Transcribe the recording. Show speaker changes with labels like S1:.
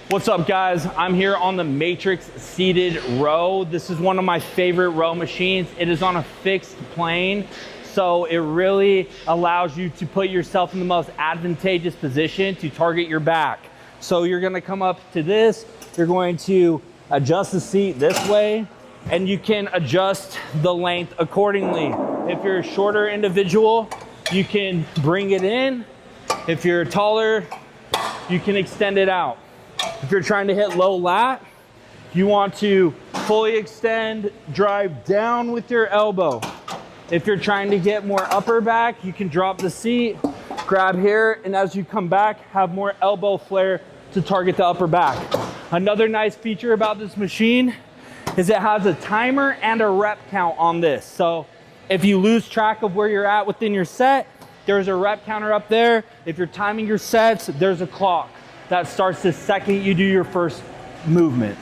S1: What's up, guys? I'm here on the Matrix seated row. This is one of my favorite row machines. It is on a fixed plane, so it really allows you to put yourself in the most advantageous position to target your back. So you're gonna come up to this, you're going to adjust the seat this way, and you can adjust the length accordingly. If you're a shorter individual, you can bring it in. If you're taller, you can extend it out. If you're trying to hit low lat, you want to fully extend, drive down with your elbow. If you're trying to get more upper back, you can drop the seat, grab here, and as you come back, have more elbow flare to target the upper back. Another nice feature about this machine is it has a timer and a rep count on this. So if you lose track of where you're at within your set, there's a rep counter up there. If you're timing your sets, there's a clock that starts the second you do your first movement.